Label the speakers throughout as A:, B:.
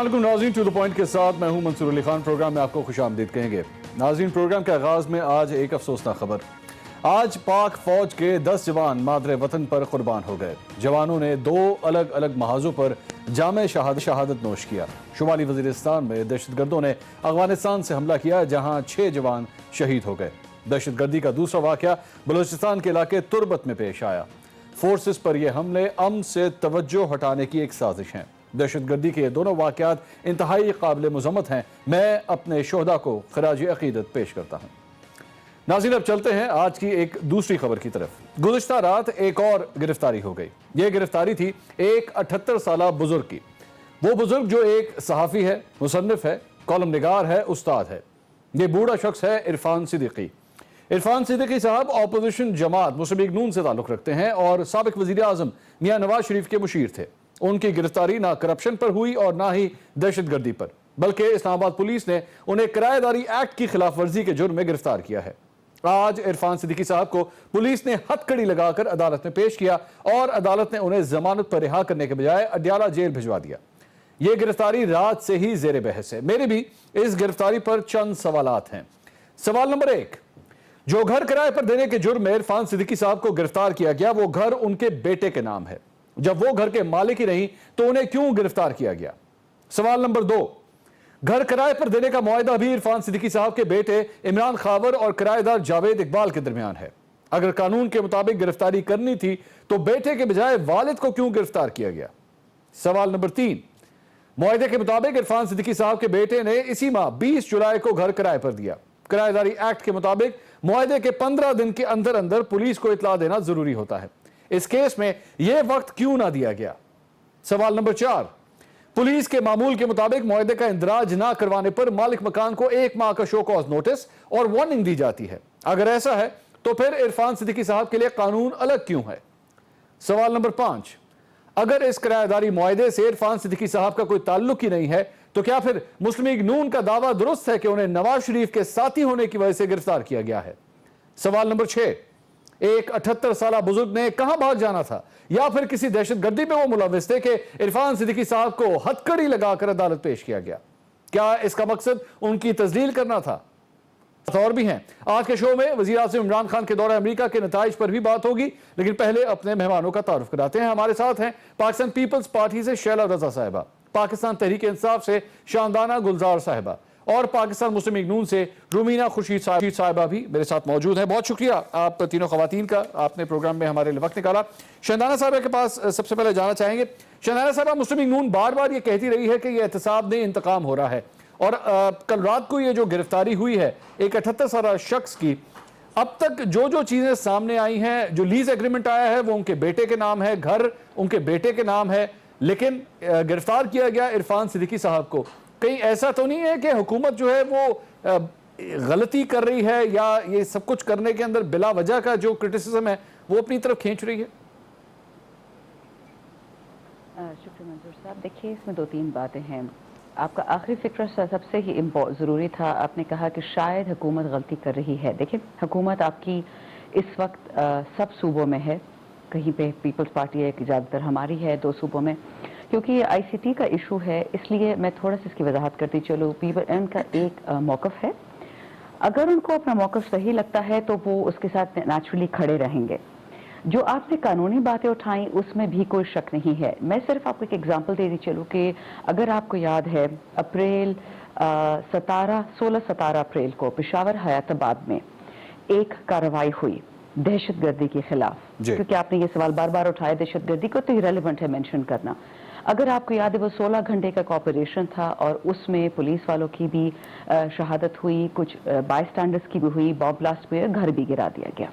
A: अस्सलाम वालेकुम नाज़रीन, टू द पॉइंट के साथ मैं हूं मंसूर अली खान। प्रोग्राम में आपको खुशामदीद कहेंगे। नाज़रीन, प्रोग्राम के आगाज़ में आज एक अफसोसनाक खबर। आज पाक फौज के 10 जवान मादरे वतन पर कुर्बान हो गए। जवानों ने 2 अलग अलग महाजों पर जामे शहादत नोश किया। शुमाली वज़ीरिस्तान में दहशतगर्दों ने अफगानिस्तान से हमला किया, जहां 6 जवान शहीद हो गए। दहशतगर्दी का दूसरा वाक़या बलूचिस्तान के इलाके तुर्बत में पेश आया। फोर्सेस पर यह हमले अमन से तवज्जो हटाने की एक साजिश है। दहशतगर्दी के दोनों वाक़यात इंतहाई काबिल मज़म्मत हैं। मैं अपने शोहदा को खराज अक़ीदत पेश करता हूँ। नाज़रीन, अब चलते हैं आज की एक दूसरी खबर की तरफ। गुज़िश्ता रात एक और गिरफ्तारी हो गई। यह गिरफ्तारी थी एक 78 साला बुजुर्ग की। वो बुजुर्ग जो एक सहाफ़ी है, मुसन्निफ है, कॉलम निगार है, उस्ताद है। ये बूढ़ा शख्स है इरफान सिद्दीकी। इरफान सिद्दीकी साहब अपोजिशन जमात मुस्लिम लीग नून से ताल्लुक़ रखते हैं और साबिक़ वज़ीर आज़म मियां नवाज शरीफ के मुशीर थे। उनकी गिरफ्तारी ना करप्शन पर हुई और ना ही दहशतगर्दी पर, बल्कि इस्लामाबाद पुलिस ने उन्हें किराएदारी एक्ट की खिलाफ वर्जी के जुर्म में गिरफ्तार किया है। आज इरफान सिद्दीकी साहब को पुलिस ने हथकड़ी लगाकर अदालत में पेश किया और अदालत ने उन्हें जमानत पर रिहा करने के बजाय अडयाला जेल भिजवा दिया। यह गिरफ्तारी रात से ही जेर बहस है। मेरे भी इस गिरफ्तारी पर चंद सवालात हैं। सवाल नंबर 1, जो घर किराए पर देने के जुर्म में इरफान सिद्दीकी साहब को गिरफ्तार किया गया, वो घर उनके बेटे के नाम है। जब वो घर के मालिक ही नहीं तो उन्हें क्यों गिरफ्तार किया गया? सवाल नंबर 2, घर किराए पर देने का मुआहदा भी इरफान सिद्दीकी साहब के बेटे इमरान खावर और किराएदार जावेद इकबाल के दरमियान है। अगर कानून के मुताबिक गिरफ्तारी करनी थी तो बेटे के बजाय वालिद को क्यों गिरफ्तार किया गया? सवाल नंबर 3, मुआहदे के मुताबिक इरफान सिद्दीकी साहब के बेटे ने इसी माह 20 जुलाई को घर किराए पर दिया। किराएदारी एक्ट के मुताबिक मुआहदे के 15 दिन के अंदर अंदर पुलिस को इतला देना जरूरी होता है। इस केस में यह वक्त क्यों ना दिया गया? सवाल नंबर 4, पुलिस के मामूल के मुताबिक मुआहदे का इंदराज ना करवाने पर मालिक मकान को 1 माह का शो कॉज नोटिस और वार्निंग दी जाती है। अगर ऐसा है तो फिर इरफान सिद्दीकी साहब के लिए कानून अलग क्यों है? सवाल नंबर 5, अगर इस किराएदारी मुआहदे से इरफान सिद्दीकी साहब का कोई ताल्लुक ही नहीं है तो क्या फिर मुस्लिम लीग नून का दावा दुरुस्त है कि उन्हें नवाज शरीफ के साथी होने की वजह से गिरफ्तार किया गया है? सवाल नंबर 6, एक 78 साला बुजुर्ग ने कहां भाग जाना था, या फिर किसी दहशतगर्दी में वो मुलविस थे कि इरफान सिद्दीकी साहब को हथकड़ी लगाकर अदालत पेश किया गया? क्या इसका मकसद उनकी तस्दील करना था? और भी हैं। आज के शो में वज़ीर आज़म इमरान खान के दौरे अमेरिका के नताइज पर भी बात होगी, लेकिन पहले अपने मेहमानों का तारुफ कराते हैं। हमारे साथ हैं पाकिस्तान पीपल्स पार्टी से शैला रजा साहिबा, पाकिस्तान तहरीक इंसाफ से शानदाना गुलजार साहिबा और पाकिस्तान मुस्लिम लीग नून से रुमीना खुर्शीद साहिबा भी मेरे साथ मौजूद हैं। बहुत शुक्रिया आप तीनों खवातीन का, आपने प्रोग्राम में हमारे लिए वक्त निकाला। शानदाना साहिबा के पास सबसे पहले जाना चाहेंगे। शानदाना साहिबा, मुस्लिम लीग नून बार बार ये कहती रही है कि ये एहतसाब ने इंतकाम हो रहा है, और कल रात को ये जो गिरफ्तारी हुई है एक 78 साला शख्स की, अब तक जो जो चीज़ें सामने आई हैं, जो लीज एग्रीमेंट आया है वो उनके बेटे के नाम है, घर उनके बेटे के नाम है, लेकिन गिरफ्तार किया गया इरफान सिद्दीकी साहब को। कहीं ऐसा तो नहीं है कि हुकूमत जो है वो गलती कर रही है, या ये सब कुछ करने के अंदर बिला वजह का जो क्रिटिसिज्म है वो अपनी तरफ खींच रही है?
B: शुक्रिया मंजूर साहब। देखिए, इसमें 2-3 बातें हैं। आपका आखिरी फिक्र सबसे ही ज़रूरी था। आपने कहा कि शायद हुकूमत गलती कर रही है। देखिए, हुकूमत आपकी इस वक्त सब सूबों में है। कहीं पे पीपल्स पार्टी है कि ज़्यादातर हमारी है 2 सूबों में, क्योंकि ये ICT का इशू है, इसलिए मैं थोड़ा सा इसकी वजाहत करती चलूँ। पीपल का एक मौक़िफ़ है, अगर उनको अपना मौक़िफ़ सही लगता है तो वो उसके साथ नेचुरली खड़े रहेंगे। जो आपने कानूनी बातें उठाई उसमें भी कोई शक नहीं है। मैं सिर्फ आपको एक एग्जांपल दे दी चलूँ कि अगर आपको याद है, अप्रैल 16-17 अप्रैल को पेशावर हयाताबाद में एक कार्रवाई हुई दहशतगर्दी के खिलाफ, क्योंकि आपने ये सवाल बार बार उठाया दहशतगर्दी को, तो रिलेवेंट है मेंशन करना। अगर आपको याद है वो 16 घंटे का ऑपरेशन था और उसमें पुलिस वालों की भी शहादत हुई, कुछ बायस्टैंडर्स की भी हुई, बॉम्ब ब्लास्ट हुए, घर भी गिरा दिया गया।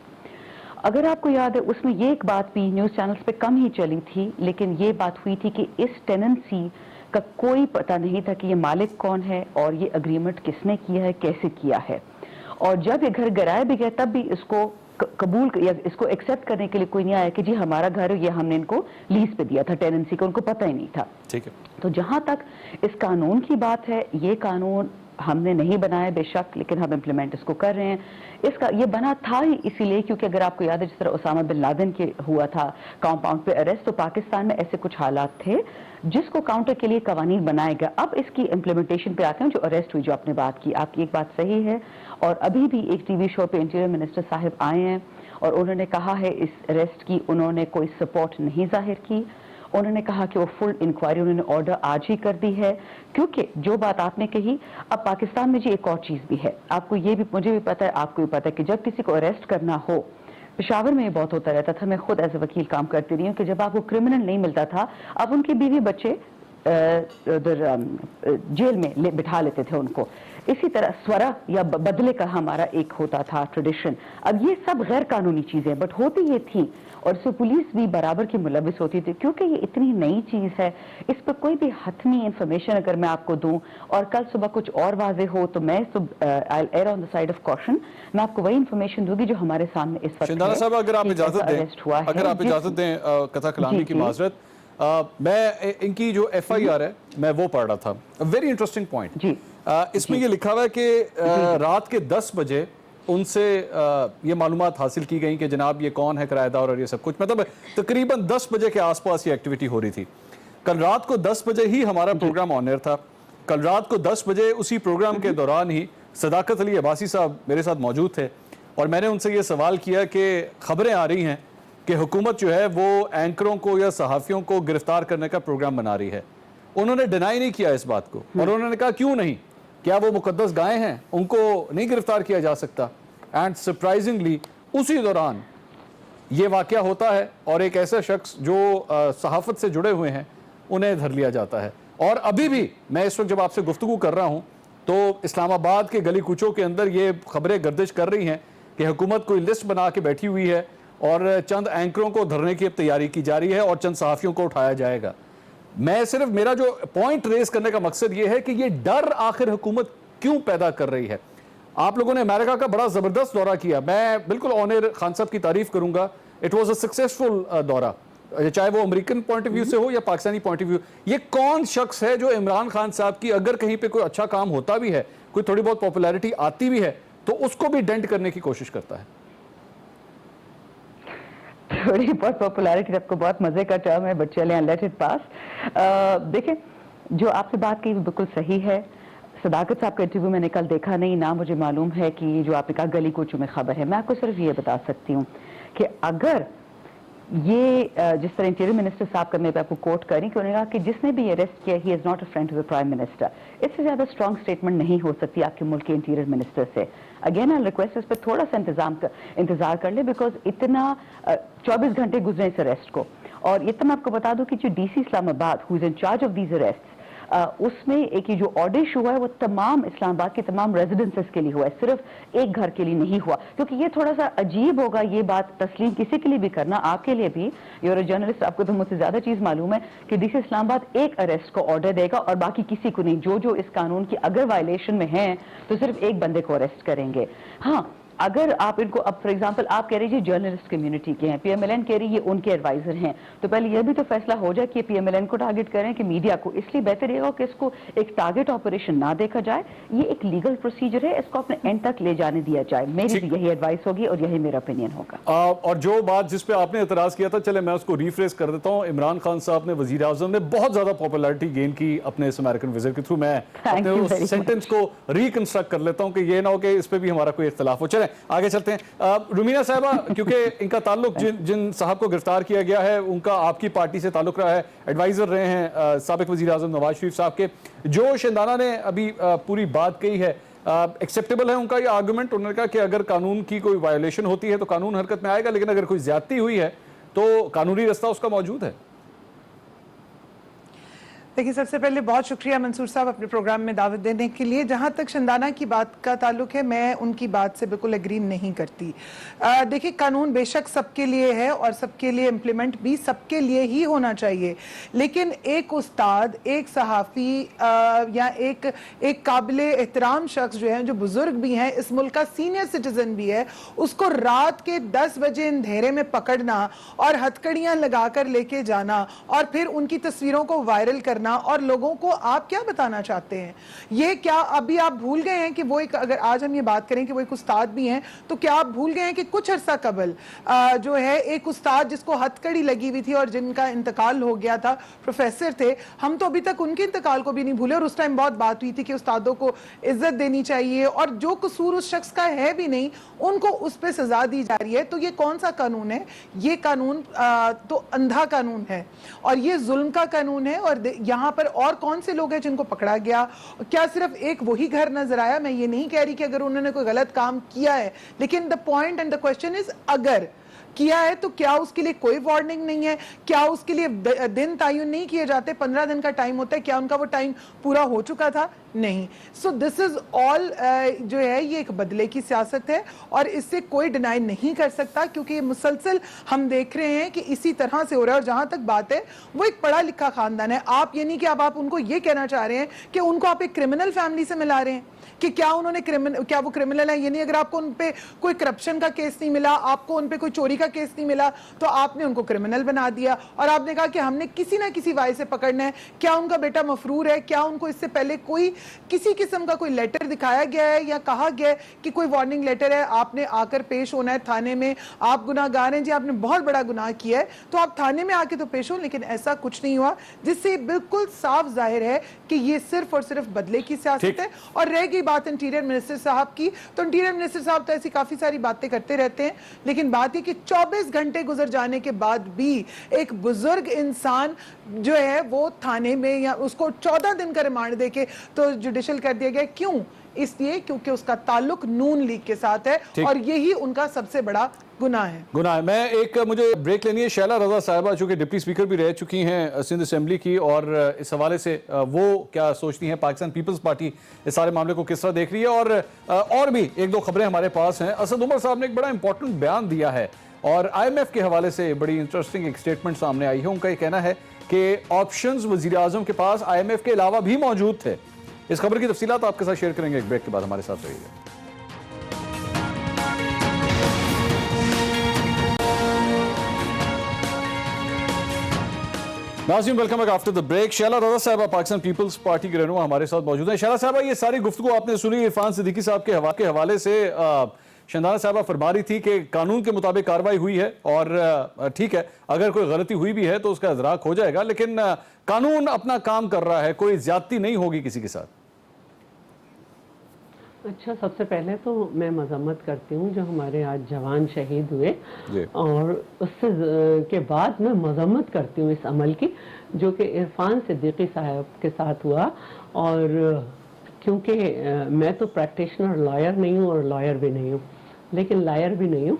B: अगर आपको याद है उसमें ये एक बात भी न्यूज़ चैनल्स पे कम ही चली थी, लेकिन ये बात हुई थी कि इस टेनेंसी का कोई पता नहीं था कि ये मालिक कौन है और ये अग्रीमेंट किसने किया है, कैसे किया है। और जब ये घर गिराया भी गया तब भी इसको कबूल या इसको एक्सेप्ट करने के लिए कोई नहीं आया कि जी हमारा घर ये हमने इनको लीज पे दिया था, टेनेंसी को उनको पता ही नहीं था।
A: ठीक है।
B: तो जहां तक इस कानून की बात है, ये कानून हमने नहीं बनाया बेशक, लेकिन हम इम्प्लीमेंट इसको कर रहे हैं। इसका ये बना था ही इसीलिए क्योंकि अगर आपको याद है जिस तरह उसामा बिन लादेन के हुआ था कंपाउंड पे अरेस्ट, तो पाकिस्तान में ऐसे कुछ हालात थे जिसको काउंटर के लिए कवानीन बनाया गया। अब इसकी इम्प्लीमेंटेशन पे आते हैं, जो अरेस्ट हुई, जो आपने बात की, आपकी एक बात सही है। और अभी भी एक टीवी शो पे इंटीरियर मिनिस्टर साहब आए हैं और उन्होंने कहा है इस अरेस्ट की उन्होंने कोई सपोर्ट नहीं जाहिर की। उन्होंने कहा कि वो फुल इंक्वायरी उन्होंने ऑर्डर आज ही कर दी है, क्योंकि जो बात आपने कही, अब पाकिस्तान में जी एक और चीज़ भी है, आपको ये भी, मुझे भी पता है, आपको भी पता है कि जब किसी को अरेस्ट करना हो, पेशावर में ये बहुत होता रहता था, मैं खुद एज ए वकील काम करती रही हूँ, कि जब आपको क्रिमिनल नहीं मिलता था, अब उनके बीवी बच्चे उधर जेल में बिठा लेते थे उनको। इसी तरह स्वरा या बदले का हमारा एक होता था ट्रेडिशन। अब ये सब गैर कानूनी चीजें बट होती ये थी, और इससे पुलिस भी बराबर की मुलविस होती थी, क्योंकि ये इतनी नई चीज है, इस पर कोई भी हतमी इंफॉर्मेशन अगर मैं आपको दूं और कल सुबह कुछ और वाजे हो, तो मैं I will air on the side of caution, मैं आपको वही इंफॉर्मेशन दूंगी जो हमारे सामने इस वक्त
A: शिंदाना साहब, अगर आप इजाजत दें कथा कलामी की माजरत, मैं इनकी जो FIR है मैं वो पढ़ रहा था, वेरी इंटरेस्टिंग पॉइंट जी। इसमें ये लिखा हुआ है कि रात के 10 बजे उनसे ये मालूमात हासिल की गई कि जनाब ये कौन है किराएदार और ये सब कुछ, मतलब तकरीबन 10 बजे के आसपास ये एक्टिविटी हो रही थी। कल रात को 10 बजे ही हमारा प्रोग्राम ऑन एयर था। कल रात को 10 बजे उसी प्रोग्राम के दौरान ही सदाकत अली अब्बासी साहब मेरे साथ मौजूद थे और मैंने उनसे ये सवाल किया कि खबरें आ रही हैं कि हुकूमत जो है वो एंकरों को या सहाफ़ियों को गिरफ्तार करने का प्रोग्राम बना रही है। उन्होंने डिनाई नहीं किया इस बात को और उन्होंने कहा क्यों नहीं, क्या वो मुकद्दस गाय हैं, उनको नहीं गिरफ्तार किया जा सकता। एंड सरप्राइजिंगली उसी दौरान ये वाक़या होता है और एक ऐसा शख्स जो सहाफ़त से जुड़े हुए हैं उन्हें धर लिया जाता है। और अभी भी मैं इस वक्त जब आपसे गुफ्तगू कर रहा हूँ तो इस्लामाबाद के गली कूचों के अंदर ये खबरें गर्दिश कर रही हैं कि हुकूमत कोई लिस्ट बना के बैठी हुई है और चंद एंकरों को धरने की अब तैयारी की जा रही है और चंद सहाफ़ियों को उठाया जाएगा। मैं सिर्फ, मेरा जो पॉइंट रेज करने का मकसद ये है कि ये डर आखिर हुकूमत क्यों पैदा कर रही है। आप लोगों ने अमेरिका का बड़ा ज़बरदस्त दौरा किया, मैं बिल्कुल ऑनर खान साहब की तारीफ करूंगा। इट वाज अ सक्सेसफुल दौरा, चाहे वो अमेरिकन पॉइंट ऑफ व्यू से हो या पाकिस्तानी पॉइंट ऑफ व्यू। ये कौन शख्स है जो इमरान खान साहब की अगर कहीं पे कोई अच्छा काम होता भी है, कोई थोड़ी बहुत पॉपुलैरिटी आती भी है, तो उसको भी डेंट करने की कोशिश करता है?
B: थोड़ी बहुत पॉपुलैरिटी, आपको बहुत मजे का टर्म है, बट चले लेट इट पास। देखें, जो आपसे बात की बिल्कुल सही है। सदाकत साहब का इंटरव्यू मैंने कल देखा नहीं, ना मुझे मालूम है कि जो आपने कहा गली कूचों में खबर है। मैं आपको सिर्फ ये बता सकती हूँ कि अगर ये जिस तरह इंटीरियर मिनिस्टर साहब का मैं आपको कोट करें कि उन्होंने कहा कि जिसने भी अरेस्ट किया he is not a friend to the prime minister, इससे ज्यादा स्ट्रॉन्ग स्टेटमेंट नहीं हो सकती आपके मुल्क के इंटीरियर मिनिस्टर से। अगेन आई रिक्वेस्ट इस पर थोड़ा सा इंतजार कर ले, बिकॉज इतना 24 घंटे गुजरे इस अरेस्ट को। और ये तो मैं आपको बता दूं कि जो DC Islamabad who is in charge of these arrest, उसमें एक जो ऑर्डर इशू हुआ है वो तमाम इस्लामाबाद के तमाम रेजिडेंसेस के लिए हुआ है, सिर्फ एक घर के लिए नहीं हुआ। क्योंकि ये थोड़ा सा अजीब होगा ये बात तस्लीम किसी के लिए भी करना, आपके लिए भी, यूर जर्नलिस्ट, आपको तो मुझसे ज्यादा चीज मालूम है कि DC इस्लामाबाद एक अरेस्ट को ऑर्डर देगा और बाकी किसी को नहीं। जो जो इस कानून की अगर वायलेशन में है तो सिर्फ एक बंदे को अरेस्ट करेंगे। हाँ, अगर आप इनको, अब फॉर एग्जांपल आप कह रही जी जर्नलिस्ट कम्युनिटी के हैं, PMLN कह रही है उनके एडवाइजर हैं, तो पहले यह भी तो फैसला हो जाए कि PMLN को टारगेट करें कि मीडिया को। इसलिए बेहतर ये हो कि इसको एक टारगेट ऑपरेशन ना देखा जाए, ये एक लीगल प्रोसीजर है, इसको अपने एंड तक ले जाने दिया जाए। मेरी भी यही एडवाइस होगी और यही मेरा ओपिनियन होगा।
A: और जो बात जिस पे आपने एतराज किया था, चले मैं उसको रिफ्रेश कर देता हूँ। इमरान खान साहब ने, वजीर आजम ने बहुत ज्यादा पॉपुलैरिटी गेन की अपने इस अमेरिकन विजिट के थ्रू। मैं अपने उस सेंटेंस को रिकंस्ट्रक्ट कर लेता हूँ कि ये ना हो कि इस पे भी हमारा कोई इख्तलाफ हो। चले आगे चलते हैं। रुमीना साहबा, क्योंकि इनका ताल्लुक जिन साहब को गिरफ्तार किया गया है उनका आपकी पार्टी से ताल्लुक रहा है, एडवाइजर रहे हैं साबिक वजीर आजम नवाज शरीफ साहब के। जो शिंदाना ने अभी पूरी बात कही है, एक्सेप्टेबल है उनका ये आर्गुमेंट? उन्होंने कहा कि अगर कानून की कोई वायलेशन होती है तो कानून हरकत में आएगा, लेकिन अगर कोई ज्यादती हुई है तो कानूनी रास्ता उसका मौजूद है।
C: देखिए, सबसे पहले बहुत शुक्रिया मंसूर साहब अपने प्रोग्राम में दावत देने के लिए। जहाँ तक शिंदाना की बात का ताल्लुक है, मैं उनकी बात से बिल्कुल एग्री नहीं करती। देखिए, कानून बेशक सबके लिए है और सबके लिए इम्प्लीमेंट भी सबके लिए ही होना चाहिए, लेकिन एक उस्ताद, एक सहाफ़ी या एक काबिल एहतराम शख्स जो है, जो बुजुर्ग भी हैं, इस मुल्क का सीनियर सिटीजन भी है, उसको रात के 10 बजे अंधेरे में पकड़ना और हथकड़ियाँ लगा कर लेके जाना और फिर उनकी तस्वीरों को वायरल करना, کرنا اور لوگوں کو آپ کیا بتانا چاہتے ہیں. یہ کیا ابھی آپ بھول گئے ہیں کہ وہ ایک, اگر آج ہم یہ بات کریں کہ وہ ایک استاد بھی ہیں, تو کیا آپ بھول گئے ہیں کہ کچھ عرصہ قبل جو ہے ایک استاد جس کو ہتھ کڑی لگی ہوئی تھی اور جن کا انتقال ہو گیا تھا, پروفیسر تھے, ہم تو ابھی تک ان کے انتقال کو بھی نہیں بھولے, اور اس ٹائم بہت بات ہوئی تھی کہ استادوں کو عزت دینی چاہیے اور جو قصور اس شخص کا ہے بھی نہیں ان کو اس پہ سزا دی جا رہی ہے. تو یہ کون سا قانون ہے؟ یہ قانون تو اندھا قانون ہے اور یہ ظلم کا قانون ہے. اور یہاں پر اور کون سے لوگ ہیں جن کو پکڑا گیا؟ کیا صرف ایک وہی گھر نظر آیا؟ میں یہ نہیں کہہ رہی کہ اگر انہوں نے کوئی غلط کام کیا ہے, لیکن the point and the question is اگر کیا ہے تو کیا اس کے لیے کوئی وارننگ نہیں ہے؟ کیا اس کے لیے دن تعین نہیں کیے جاتے؟ 15 دن کا ٹائم ہوتا ہے, کیا ان کا وہ ٹائم پورا ہو چکا تھا؟ نہیں. سو دس از آل جو ہے یہ ایک بدلے کی سیاست ہے اور اس سے کوئی ڈینائی نہیں کر سکتا, کیونکہ یہ مسلسل ہم دیکھ رہے ہیں کہ اسی طرح سے ہو رہا ہے. اور جہاں تک بات ہے وہ ایک پڑھا لکھا خاندان ہے. آپ یہ نہیں کہ اب آپ ان کو یہ کہنا چاہ رہے ہیں کہ ان کو آپ ایک کرمنل فیملی سے ملا رہے ہیں کہ کیا انہوں نے کیا وہ کرمنل ہیں؟ یہ نہیں, اگر آپ کو ان پہ کوئی کرپشن کا کیس نہیں ملا, آپ کو ان پہ کوئی چوری کا کیس نہیں ملا, تو آپ نے ان کو کرمنل بنا دیا اور آپ نے کہا کہ ہم نے کسی نہ کسی وجہ سے پکڑنا ہے. کیا ان کا بیٹا مفرور ہے؟ کیا ان کو اس سے پہلے کوئی کسی قسم کا کوئی لیٹر دکھایا گیا ہے یا کہا گیا ہے کہ کوئی وارننگ لیٹر ہے, آپ نے آ کر پیش ہونا ہے تھانے میں, آپ گناہ گار ہیں, جی آپ نے بہت بڑا گناہ کیا ہے تو آپ تھانے میں آ کے تو پیش ہو. لیکن ایسا کچھ نہیں ہوا, جس سے بالکل صاف ظاہر ہے کہ یہ صرف اور صرف بدلے کی سیاست ہے. اور رہ گئی بات انٹیریئر منسٹر صاحب کی, تو انٹیریئر منسٹر صاحب تو ایسی کافی ساری باتیں کرتے رہتے ہیں, لیکن بات یہ کہ 24 گھنٹے گزر جانے کے بعد بھی ایک بزرگ انسان جو ہے وہ تھانے میں, یا اس کو 14 دن کا ریمانڈ دے کے تو جوڈیشل کر دیا گیا. کیوں؟ اس لیے کیونکہ اس کا تعلق نون لیگ کے ساتھ ہے اور یہی ان کا سب سے بڑا گناہ ہے.
A: میں ایک مجھے بریک لینی ہے. شیلا رضا صاحبہ جو کہ ڈپٹی اسپیکر بھی رہ چکی ہیں سندھ اسمبلی کی, اور اس حوالے سے وہ کیا سوچتی ہیں, پاکستان پیپلز پارٹی اس سارے معاملے کو کس طرح دیکھ رہی ہے, اور بھی ایک دو خبریں ہمارے پاس ہیں. اسد عمر صاحب نے ایک بڑا امپورٹنٹ بیان دیا ہے اور آئی ایم ایف کے حوالے سے بڑی انٹرسٹنگ ایک سٹیٹمنٹ سامنے آئی ہے. ان کا یہ کہنا ہے کہ آپشنز وزیر اعظم کے پاس آئی ایم ایف کے علاوہ بھی موجود تھے. اس خبر کی تفصیلات آپ کے ساتھ شیئر کریں گے ایک بریک کے بعد. ہمارے ساتھ رہیے گا. ناظرین welcome back after the break. Sheila Raza صاحبہ پاکستان پیپلز پارٹی کے رہنما ہمارے ساتھ موجود ہیں. شیلا صاحبہ, یہ ساری گفتگو آپ نے سنی عرفان صدیقی صاحب کے حوالے سے. شندانہ صاحبہ فرما رہی تھی کہ قانون کے مطابق کارروائی ہوئی ہے اور ٹھیک ہے, اگر کوئی غلطی ہوئی بھی ہے تو اس کا ادراک ہو جائے گا, لیکن قانون اپنا کام کر رہا ہے, کوئی زیادتی نہیں ہوگی کسی کے ساتھ.
D: اچھا, سب سے پہلے تو میں مذمت کرتی ہوں جو ہمارے آج جوان شہید ہوئے, اور اس کے بعد میں مذمت کرتی ہوں اس عمل کی جو کہ عرفان صدیقی صاحب کے ساتھ ہوا. اور کیونکہ میں تو پریکٹیشنر لائر نہیں ہوں اور لائر بھی نہیں ہوں, لیکن لائر بھی نہیں ہوں.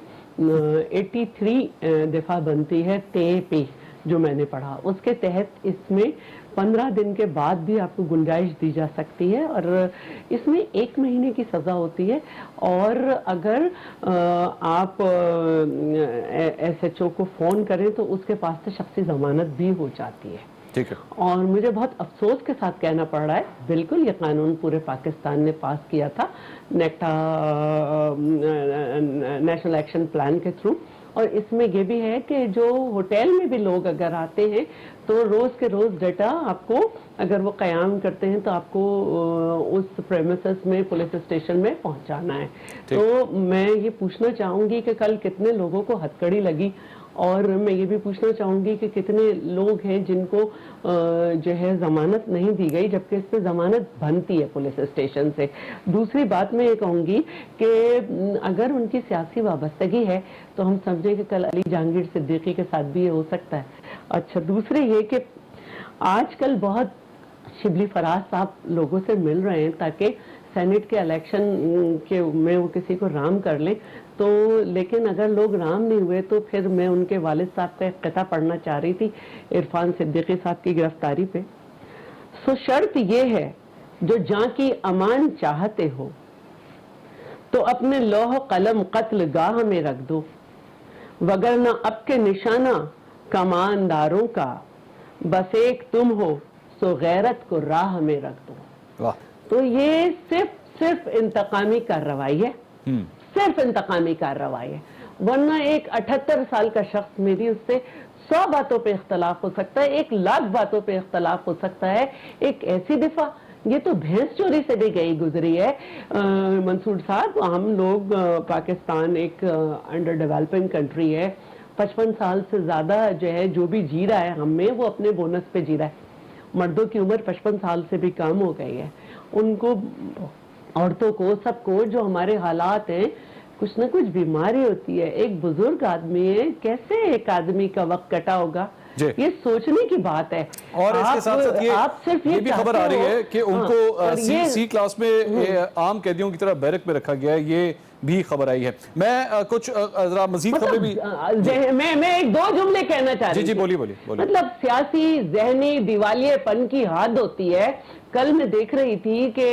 D: 83 دفعہ بنتی ہے TAP جو میں نے پڑھا, اس کے تحت اس میں 15 دن کے بعد بھی آپ کو گنجائش دی جا سکتی ہے اور اس میں 1 مہینے کی سزا ہوتی ہے. اور اگر آپ SHO کو فون کریں تو اس کے پاس سے شخصی ضمانت بھی ہو جاتی ہے. اور مجھے بہت افسوس کے ساتھ کہنا پڑ رہا ہے, بالکل یہ قانون پورے پاکستان نے پاس کیا تھا نیکٹا نیشنل ایکشن پلان کے تھرو, اور اس میں یہ بھی ہے کہ جو ہوٹل میں بھی لوگ اگر آتے ہیں تو روز کے روز ڈیٹا آپ کو, اگر وہ قیام کرتے ہیں تو آپ کو اس پریمیسز میں پولیس اسٹیشن میں پہنچانا ہے. تو میں یہ پوچھنا چاہوں گی کہ کل کتنے لوگوں کو ہتھکڑی لگی, اور میں یہ بھی پوچھنا چاہوں گی کہ کتنے لوگ ہیں جن کو جو ہے ضمانت نہیں دی گئی جبکہ اس پہ ضمانت بنتی ہے پولیس اسٹیشن سے. دوسری بات میں یہ کہوں گی کہ اگر ان کی سیاسی وابستگی ہے تو ہم سمجھیں کہ کل علی جہانگیر صدیقی کے ساتھ بھی یہ ہو سکتا ہے. اچھا, دوسرے یہ کہ آج کل بہت شبلی فراز صاحب لوگوں سے مل رہے ہیں تاکہ سینٹ کے الیکشن کے میں وہ کسی کو رام کر لیں, تو لیکن اگر لوگ رام نہیں ہوئے تو پھر میں ان کے والد صاحب کا ایک قطعہ پڑھنا چاہ رہی تھی عرفان صدیقی صاحب کی گرفتاری پہ. سو شرط یہ ہے جو جاں کی امان چاہتے ہو تو اپنے لوح و قلم قتل گاہ میں رکھ دو, وگرنہ اب کے نشانہ کمانداروں کا بس ایک تم ہو سو غیرت کو راہ میں رکھ دو. تو یہ صرف انتقامی کارروائی ہے, صرف انتقامی کارروائی ہے. ورنہ ایک 78 سال کا شخص میری اس سے 100 باتوں پہ اختلاف ہو سکتا ہے, 1,00,000 باتوں پہ اختلاف ہو سکتا ہے, ایک ایسی دفعہ, یہ تو بھینس چوری سے بھی گئی گزری ہے. منصور صاحب, ہم لوگ پاکستان ایک انڈر ڈیولپنگ کنٹری ہے, 55 سال سے زیادہ جو ہے جو بھی جی رہا ہے ہم میں, وہ اپنے بونس پہ جی رہا ہے. مردوں کی عمر 55 سال سے بھی کم ہو گئی ہے. ان کو, عورتوں کو, سب کو جو ہمارے حالات ہیں, کچھ نہ کچھ بیماری ہوتی ہے. ایک بزرگ آدمی ہے, کیسے ایک آدمی کا وقت کٹا ہوگا, یہ سوچنے کی بات ہے.
A: اور اس کے ساتھ ساتھ یہ بھی خبر آ رہی ہے کہ ان کو سی کلاس میں عام قیدیوں کی طرح بیرک میں رکھا گیا ہے, یہ بھی خبر آئی ہے. میں کچھ ذرا مزید خبریں بھی,
D: میں ایک 2 جملے کہنا چاہ رہی ہوں.
A: جی بولیے.
D: مطلب سیاسی ذہنی دیوالیے پن کی حد ہوتی ہے. کل میں دیکھ رہی تھی کہ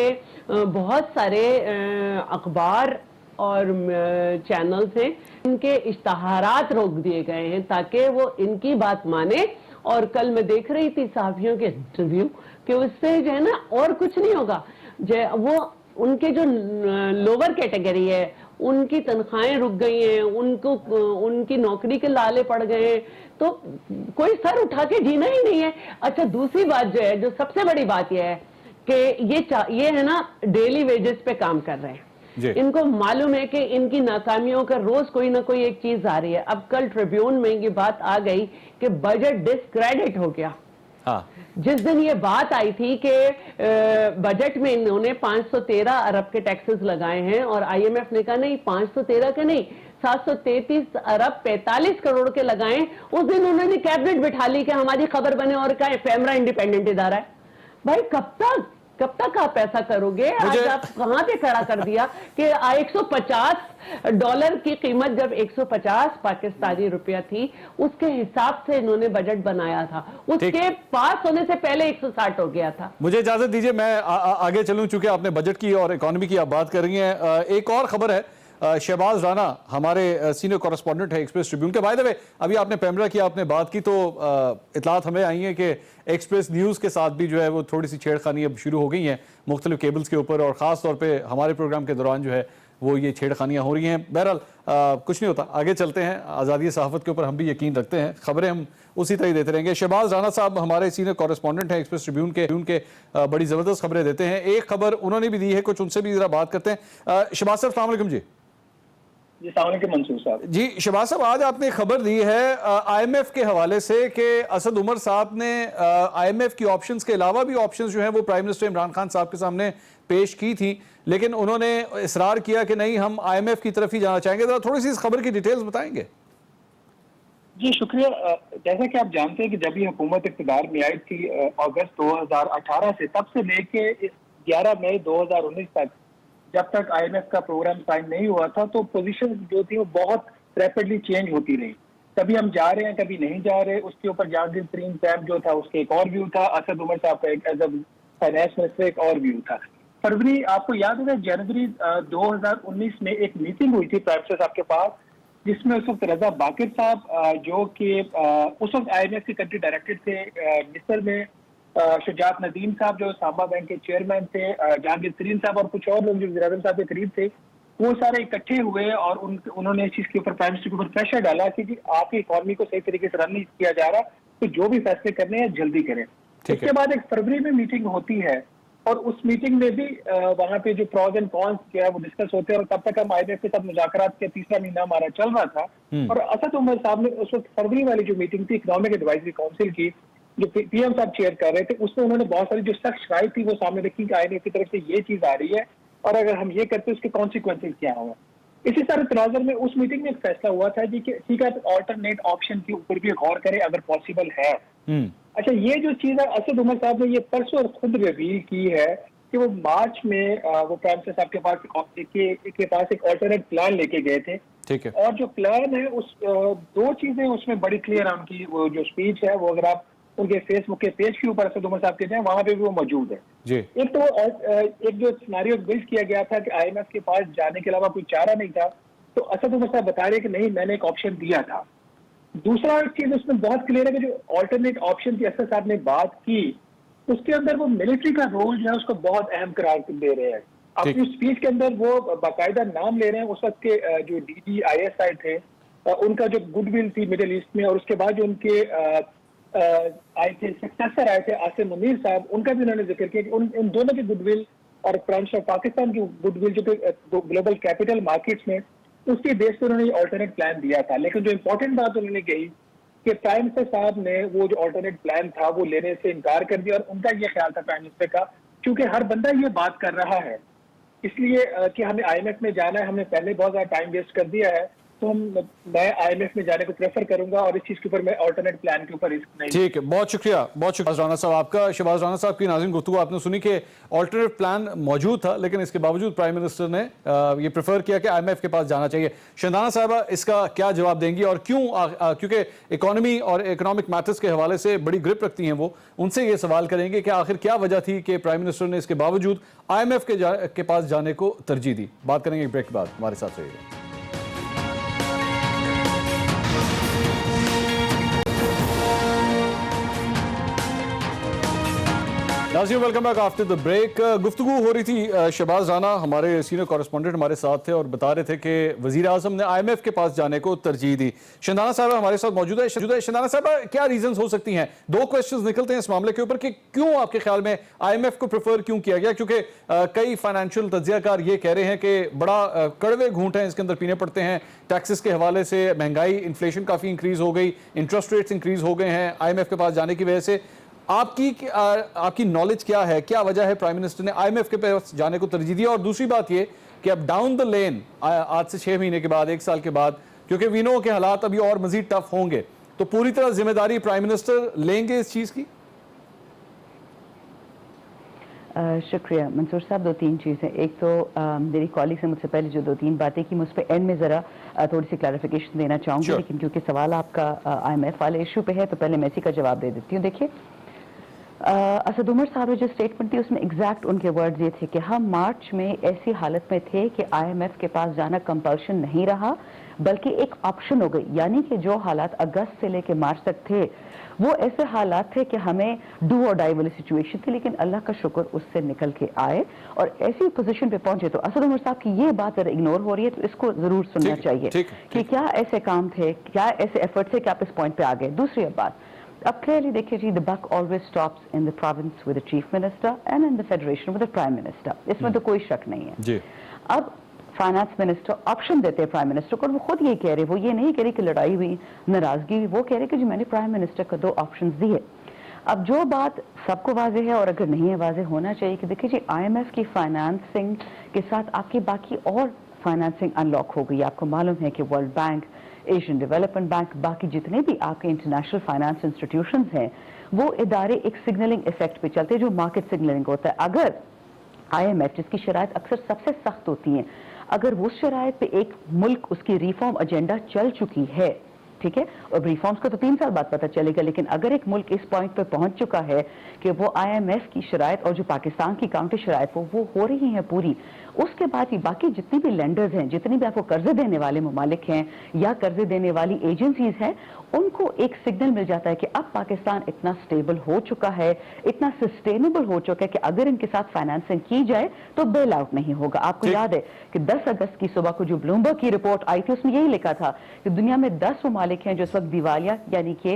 D: بہت سارے اخبار اور چینلز ہیں, ان کے اشتہارات روک دیے گئے ہیں تاکہ وہ ان کی بات مانے. اور کل میں دیکھ رہی تھی صحافیوں کے انٹرویو کہ اس سے جو ہے نا اور کچھ نہیں ہوگا. وہ ان کے جو لوور کیٹیگری ہے ان کی تنخواہیں رک گئی ہیں, ان کی نوکری کے لالے پڑ گئے ہیں, تو کوئی سر اٹھا کے جینا ہی نہیں ہے. اچھا, دوسری بات جو ہے, جو سب سے بڑی بات یہ ہے کہ یہ ہے نا ڈیلی ویجز پہ کام کر رہے ہیں. ان کو معلوم ہے کہ ان کی ناکامیوں کا روز کوئی نہ کوئی ایک چیز آ رہی ہے. اب کل ٹریبیون میں یہ بات آ گئی کہ بجٹ ڈسکریڈٹ ہو گیا. جس دن یہ بات آئی تھی کہ بجٹ میں انہوں نے 513 ارب کے ٹیکسز لگائے ہیں, اور آئی ایم ایف نے کہا نہیں 513 کے نہیں 733 ارب 45 کروڑ کے لگائیں, اس دن انہوں نے کیبنٹ بٹھا لی کہ ہماری خبر بنے اور کہا پیمرا انڈیپینڈنٹ ادارہ ہے. بھائی کب تک آپ ایسا کرو گے؟ آج آپ کہاں پہ کھڑا کر دیا کہ $150 کی قیمت جب 150 پاکستانی روپیہ تھی, اس کے حساب سے انہوں نے بجٹ بنایا تھا, اس کے پاس ہونے سے پہلے 160 ہو گیا تھا.
A: مجھے اجازت دیجئے میں آگے چلوں, چونکہ آپ نے بجٹ کی اور اکانومی کی آپ بات کر رہی ہیں. ایک اور خبر ہے, شہباز رانا ہمارے سینئر کورسپونڈنٹ ہے ایکسپریس ٹریبیون کے. بائی دا وے, ابھی آپ نے پیمرا کی آپ نے بات کی تو اطلاعات ہمیں آئی ہیں کہ ایکسپریس نیوز کے ساتھ بھی جو ہے وہ تھوڑی سی چھیڑخانی اب شروع ہو گئی ہیں مختلف کیبلز کے اوپر, اور خاص طور پہ ہمارے پروگرام کے دوران جو ہے وہ یہ چھیڑخانیاں ہو رہی ہیں. بہرحال کچھ نہیں ہوتا, آگے چلتے ہیں. آزادی صحافت کے اوپر ہم بھی یقین رکھتے ہیں, خبریں ہم اسی طرح دیتے رہیں گے. شہباز رانا صاحب ہمارے سینئر کورسپونڈنٹ ہیں ایکسپریس ٹریبیون کے, بڑی زبردست خبریں دیتے ہیں. ایک خبر انہوں نے بھی دی ہے کچھ, ان سے بھی ذرا بات کرتے ہیں. شہباز صاحب السلام علیکم.
E: جی السلام علیکم منصور صاحب.
A: جی شہباز صاحب, آج آپ نے خبر دی ہے آئی ایم ایف کے حوالے سے کہ اسد عمر صاحب نے آئی ایم ایف کی آپشنز کے علاوہ بھی آپشنز جو ہیں وہ پرائم منسٹر عمران خان صاحب کے سامنے پیش کی تھی, لیکن انہوں نے اصرار کیا کہ نہیں ہم آئی ایم ایف کی طرف ہی جانا چاہیں گے. ذرا تھوڑی سی اس خبر کی ڈیٹیلز بتائیں گے؟
E: جی شکریہ. جیسا کہ آپ جانتے ہیں کہ جب یہ حکومت اقتدار میں آئی تھی اگست 2018 سے, تب سے لے کے 11 مئی 2019 تک, جب تک آئی ایم ایف کا پروگرام سائن نہیں ہوا تھا, تو پوزیشن جو تھی وہ بہت ریپڈلی چینج ہوتی رہی. کبھی ہم جا رہے ہیں کبھی نہیں جا رہے. اس کے اوپر جہانگیر ترین صاحب جو تھا اس کے ایک اور ویو تھا, اسد عمر صاحب کا ایز اے فائنانس منسٹر ایک اور ویو تھا. فروری, آپ کو یاد ہوگا جنوری 2019 میں ایک میٹنگ ہوئی تھی پرائم منسٹر صاحب کے پاس, جس میں اس وقت رضا باقر صاحب جو کہ اس وقت آئی ایم ایف کے کنٹری ڈائریکٹر تھے, مصر میں شجاعت ندیم صاحب جو سامبا بینک کے چیئرمین تھے, جہانگیر ترین صاحب اور کچھ اور لوگ جو وزیر اعظم صاحب کے قریب تھے, وہ سارے اکٹھے ہوئے اور انہوں نے اس چیز کے اوپر پرائم منسٹر کے اوپر پریشر ڈالا کہ جی آپ کی اکانومی کو صحیح طریقے سے رن نہیں کیا جا رہا, تو جو بھی فیصلے کرنے ہیں جلدی کریں. اس کے بعد ایک فروری میں میٹنگ ہوتی ہے, اور اس میٹنگ میں بھی وہاں پہ جو پروز اینڈ کونس کیا وہ ڈسکس ہوتے ہیں, اور تب تک ہم آئی ایم ایف کے ساتھ مذاکرات کے 3را مہینہ ہمارا چل رہا تھا. اور اسد عمر صاحب نے اس وقت فروری والی جو میٹنگ تھی اکنامک ایڈوائزری کاؤنسل کی, جو پی ایم صاحب چیئر کر رہے تھے, اس میں انہوں نے بہت ساری جو سخت شکایت تھی وہ سامنے رکھی کہ آئی ایم ایف کی طرف سے یہ چیز آ رہی ہے, اور اگر ہم یہ کرتے اس کے کانسیکوینسز کیا ہوں. اسی طرح تناظر میں اس میٹنگ میں ایک فیصلہ ہوا تھا جی کہ ٹھیک ہے آلٹرنیٹ آپشن کے اوپر بھی غور کریں اگر پاسبل ہے. اچھا, یہ جو چیز ہے اسد عمر صاحب نے یہ پرسوں خود ریویل کی ہے کہ وہ مارچ میں وہ پرائم منسٹر صاحب کے پاس ایک آلٹرنیٹ پلان لے کے گئے تھے. اور جو پلان ہے اس 2 چیزیں اس میں بڑی کلیئر ہیں. ان کی وہ جو اسپیچ ہے وہ اگر آپ ان کے فیس بک کے پیج کے اوپر اسد عمر صاحب کے جائیں وہاں پہ بھی وہ موجود ہے. ایک تو ایک جو سیناریو بلڈ کیا گیا تھا کہ آئی ایم ایف کے پاس جانے کے علاوہ کوئی چارہ نہیں تھا, تو اسد عمر صاحب بتا رہے کہ نہیں میں نے ایک آپشن دیا تھا. دوسرا چیز اس میں بہت کلیئر ہے کہ جو آلٹرنیٹ آپشن کی اسد صاحب نے بات کی, اس کے اندر وہ ملٹری کا رول جو ہے اس کو بہت اہم قرار دے رہے ہیں. اپنی اسپیچ کے اندر وہ باقاعدہ نام لے رہے ہیں اس وقت کے جو D G I S I تھے उनका जो गुडविल थी मिडिल ईस्ट में, और उसके बाद जो उनके आए थे सक्सेसर आए थे आसिम मुनीर साहब, उनका भी उन्होंने जिक्र किया कि उन दोनों की गुडविल और प्राइम मिनिस्टर पाकिस्तान की गुडविल जो ग्लोबल कैपिटल मार्केट्स में, उसके बेस पर उन्होंने ऑल्टरनेट प्लान दिया था। लेकिन जो इंपॉर्टेंट बात उन्होंने कही कि प्राइम मिनिस्टर साहब ने वो जो ऑल्टरनेट प्लान था वो लेने से इनकार कर दिया, और उनका ये ख्याल था प्राइम मिनिस्टर का, क्योंकि हर बंदा ये बात कर रहा है इसलिए कि हमें IMF में जाना है, हमने पहले बहुत ज़्यादा टाइम वेस्ट कर दिया है, तो मैं IMF में जाने को प्रेफर करूंगा और इस चीज के ऊपर मैं ऑल्टरनेट प्लान के ऊपर रिस्क नहीं।
A: ठीक है, बहुत शुक्रिया शहबाज राना साहब आपका। शहबाज राना साहब की नाज़रीन गुफ्तगू आपने सुनी कि ऑल्टरनेट प्लान मौजूद था, लेकिन इसके बावजूद प्राइम मिनिस्टर ने ये प्रेफर किया कि IMF के पास जाना चाहिए। शंदाना साहबा इसका क्या जवाब देंगी, और क्यों? क्योंकि इकोनॉमी और इकोनॉमिक मैटर्स के हवाले से बड़ी ग्रिप रखती हैं वो, उनसे ये सवाल करेंगे कि आखिर क्या वजह थी कि प्राइम मिनिस्टर ने इसके बावजूद IMF के पास जाने को तरजीह दी। बात करेंगे एक ब्रेक के बाद, हमारे साथ रहिएगा। नाज़रीन welcome back after the break. गुफ्तगू हो रही थी, शहबाज राना हमारे सीनियर कॉरेस्पॉन्डेंट हमारे साथ थे और बता रहे थे कि वज़ीर आज़म ने IMF के पास जाने को तरजीह दी। शंदाना साहब हमारे साथ मौजूद है। शंदाना साहब, क्या रीजंस हो सकती हैं? दो क्वेश्चंस निकलते हैं इस मामले के ऊपर कि क्यों आपके ख्याल में IMF को प्रेफर क्यों किया गया, क्योंकि कई फाइनेंशियल तज्जियाकार ये कह रहे हैं कि बड़ा कड़वे घूंट हैं इसके अंदर पीने पड़ते हैं, टैक्सेस के हवाले से महंगाई, इन्फ्लेशन काफ़ी इंक्रीज हो गई, इंटरेस्ट रेट्स इंक्रीज हो गए हैं IMF के पास जाने की वजह से। आपकी नॉलेज क्या है, क्या वजह है प्राइम मिनिस्टर ने IMF के पास जाने को तरजीह दी? और दूसरी बात ये कि अब डाउन द लेन आज से 6 महीने के बाद, 1 साल के बाद, क्योंकि वी नो के हालात अभी और मजीद टफ होंगे, तो पूरी तरह जिम्मेदारी प्राइम मिनिस्टर लेंगे इस चीज की?
B: शुक्रिया मंसूर साहब। 2-3 चीज़ें। एक तो मेरी कॉलीग से मुझसे पहले जो 2-3 बातें की, मुझ पर एंड में ज़रा थोड़ी सी क्लैरिफिकेशन देना चाहूँगी, लेकिन क्योंकि सवाल आपका IMF वाले इशू पे है तो पहले मैं इसी का जवाब दे देती हूँ। देखिए, असद उमर साहब ने जो स्टेटमेंट दी उसमें एग्जैक्ट उनके वर्ड्स ये थे कि हम मार्च में ऐसी हालत में थे कि IMF के पास जाना कंपल्शन नहीं रहा बल्कि एक ऑप्शन हो गई, यानी कि जो हालात अगस्त से लेकर मार्च तक थे वो ऐसे हालात थे कि हमें डू और डाई वाली सिचुएशन थी, लेकिन अल्लाह का शुक्र उससे निकल के आए और ऐसी पोजीशन पे पहुंचे। तो असद उमर साहब की ये बात अगर इग्नोर हो रही है तो इसको जरूर सुनना चाहिए कि क्या ऐसे काम थे, क्या ऐसे एफर्ट थे कि आप इस पॉइंट पे आ गए। दूसरी बात, अब क्लियरली देखिए जी, the buck always stops in the province with the chief minister and in the federation with the prime minister, इसमें तो कोई शक नहीं है जी। अब फाइनेंस मिनिस्टर ऑप्शन देते हैं प्राइम मिनिस्टर को, और वो खुद ये कह रहे, वो ये नहीं कह रहे कि लड़ाई हुई, नाराजगी हुई, वो कह रहे कि जी मैंने प्राइम मिनिस्टर को 2 ऑप्शंस दिए। अब जो बात सबको वाजे है और अगर नहीं है वाजे होना चाहिए कि देखिए जी, IMF की फाइनेंसिंग के साथ आपकी बाकी और फाइनेंसिंग अनलॉक हो गई। आपको मालूम है कि world bank, Asian development bank, बाकी जितने भी आपके इंटरनेशनल फाइनेंस इंस्टीट्यूशंस हैं वो इदारे एक सिग्नलिंग इफेक्ट पे चलते हैं जो मार्केट सिग्नलिंग होता है। अगर IMF जिसकी शराइत अक्सर सबसे सख्त होती हैं, अगर वो शराइत पे एक मुल्क उसकी रिफॉर्म एजेंडा चल चुकी है, ठीक है, और रिफॉर्म्स का तो 3 साल बाद पता चलेगा, लेकिन अगर एक मुल्क इस पॉइंट पे पहुंच चुका है कि वो IMF की शराइत और जो पाकिस्तान की काउंटर शराइत वो हो रही हैं पूरी, उसके बाद ही बाकी जितनी भी लेंडर्स हैं, जितनी भी आपको कर्जे देने वाले ममालिक हैं या कर्जे देने वाली एजेंसीज हैं, उनको एक सिग्नल मिल जाता है कि अब पाकिस्तान इतना स्टेबल हो चुका है, इतना सस्टेनेबल हो चुका है कि अगर इनके साथ फाइनेंसिंग की जाए तो बेल आउट नहीं होगा। आपको याद है कि 10 अगस्त की सुबह को जो ब्लूमबर्ग की रिपोर्ट आई थी उसमें यही लिखा था कि दुनिया में 10 ममालिक हैं जो इस वक्त दिवालिया यानी कि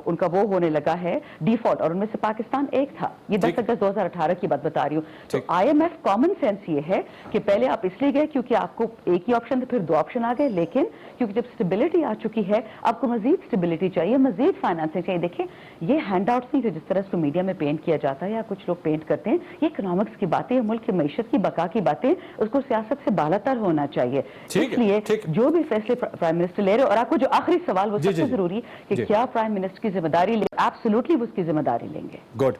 B: उनका वो होने लगा है डिफॉल्ट, और उनमें से पाकिस्तान एक था। ये 10 अगस्त 2018 की बात बता रही हूँ। तो IMF कॉमन सेंस ये है कि पहले आप इसलिए गए क्योंकि आपको एक ही ऑप्शन था, फिर 2 ऑप्शन आ गए, लेकिन क्योंकि जब स्टेबिलिटी आ चुकी है आपको मजीद स्टेबिलिटी चाहिए, मजीद फाइनेंसिंग चाहिए। देखिए, ये हैंडआउट्स नहीं थे जिस तरह इसको मीडिया में पेंट किया जाता है या कुछ लोग पेंट करते हैं, ये इकोनॉमिक्स की बातें, मुल्क की मईशत की बका की बातें, उसको सियासत से बालातर होना चाहिए। इसलिए जो भी फैसले प्राइम मिनिस्टर ले रहे, और आपको जो आखिरी सवाल वो सबसे जरूरी कि क्या प्राइम मिनिस्टर की जिम्मेदारी लेंगे? एब्सोल्युटली वो उसकी जिम्मेदारी लेंगे।
A: गुड,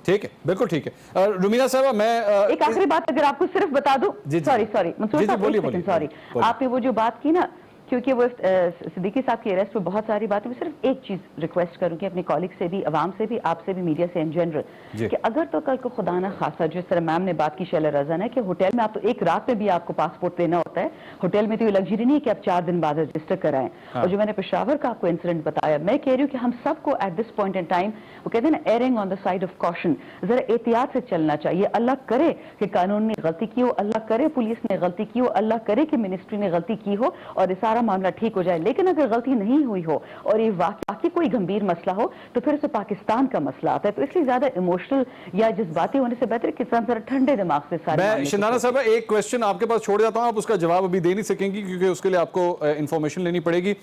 A: ठीक है, बिल्कुल ठीक है। रुमीना साहब, मैं
B: एक आखिरी बात अगर आपको सिर्फ बता दूं, सॉरी मंसूर साहब, सॉरी, आपने वो जो बात की ना, क्योंकि वो सिद्दीकी साहब की अरेस्ट में बहुत सारी बातें, मैं सिर्फ एक चीज रिक्वेस्ट करूंगी अपने कॉलिग से भी, अवाम से भी, आपसे भी, मीडिया से इन जनरल, कि अगर तो कल को खुदा ना खासा जिस तरह मैम ने बात की शैला रज़न है कि होटल में आप तो एक रात में भी आपको पासपोर्ट देना होता है, होटल में तो ये लग्जरी नहीं है कि आप 4 दिन बाद रजिस्टर कराएं। और जो मैंने पेशावर का आपको इंसिडेंट बताया, मैं कह रही हूँ कि हम सबको at this point in time, वो कहते हैं ना, erring on the side of caution, जरा एहतियात से चलना चाहिए। अल्लाह करे कि कानून ने गलती की हो, अल्लाह करे पुलिस ने गलती की हो, अल्लाह करे कि मिनिस्ट्री ने गलती की हो, और ये सारा सारा मामला ठीक हो जाए, लेकिन अगर गलती नहीं हुई हो और ये वाकई कोई गंभीर मसला हो तो फिर उसे पाकिस्तान का मसला आता है। तो इसलिए ज्यादा इमोशनल या जज्बाती होने से बेहतर कि जरा ठंडे दिमाग से सारे।
A: मैं शंदाना साहब एक क्वेश्चन आपके पास छोड़ जाता हूं, आप उसका जवाब अभी दे नहीं सकेंगी क्योंकि उसके लिए आपको इंफॉर्मेशन लेनी पड़ेगी।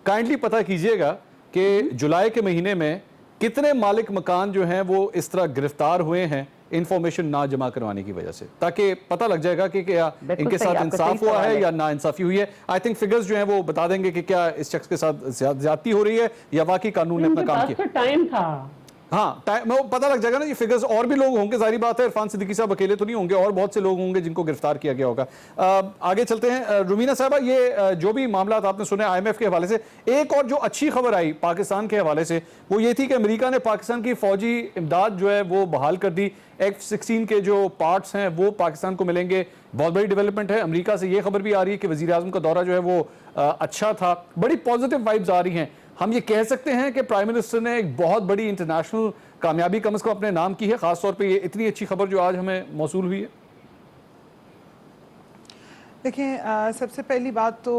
A: काइंडली पता कीजिएगा कि जुलाई के महीने में कितने मालिक मकान जो हैं वो इस तरह गिरफ्तार हुए हैं इंफॉर्मेशन ना जमा करवाने की वजह से, ताकि पता लग जाएगा कि क्या इनके साथ इंसाफ हुआ है या ना इंसाफी हुई है। आई थिंक फिगर्स जो हैं वो बता देंगे कि क्या इस शख्स के साथ ज्यादती हो रही है या वाकई कानून ने अपना काम किया।
D: टाइम था,
A: हाँ टाइम पता लग जाएगा ना, ये फिगर्स और भी लोग होंगे, जाहिर बात है इरफान सिद्दीकी साहब अकेले तो नहीं होंगे, और बहुत से लोग होंगे जिनको गिरफ्तार किया गया होगा। आगे चलते हैं। रुमीना साहबा, ये जो भी मामला आपने सुने IMF के हवाले से, एक और जो अच्छी खबर आई पाकिस्तान के हवाले से वो ये थी कि अमेरिका ने पाकिस्तान की फौजी इमदाद जो है वो बहाल कर दी। F-16 के जो पार्ट्स हैं वो पाकिस्तान को मिलेंगे, बहुत बड़ी डेवलपमेंट है। अमेरिका से ये खबर भी आ रही है कि वजीर आज़म का दौरा जो है वो अच्छा था, बड़ी पॉजिटिव वाइब्स आ रही हैं। हम ये कह सकते हैं कि प्राइम मिनिस्टर ने एक बहुत बड़ी इंटरनेशनल कामयाबी कम से कम अपने नाम की है, खासतौर पे ये इतनी अच्छी खबर जो आज हमें मौसूल हुई है।
C: देखिए, सबसे पहली बात तो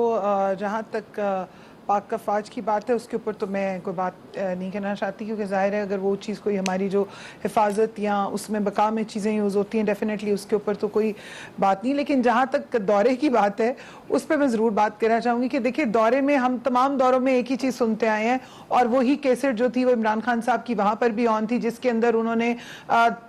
C: जहाँ तक पाक का फ़ौज की बात है उसके ऊपर तो मैं कोई बात नहीं कहना चाहती, क्योंकि ज़ाहिर है अगर वो चीज़ कोई हमारी जो हिफाजत या उसमें बका में चीज़ें यूज़ होती हैं डेफिनेटली उसके ऊपर तो कोई बात नहीं। लेकिन जहाँ तक दौरे की बात है उस पर मैं ज़रूर बात करना चाहूँगी कि देखिए, दौरे में हम तमाम दौरों में एक ही चीज़ सुनते आए हैं और वही कैसेट जो थी वो इमरान खान साहब की वहाँ पर भी ऑन थी, जिसके अंदर उन्होंने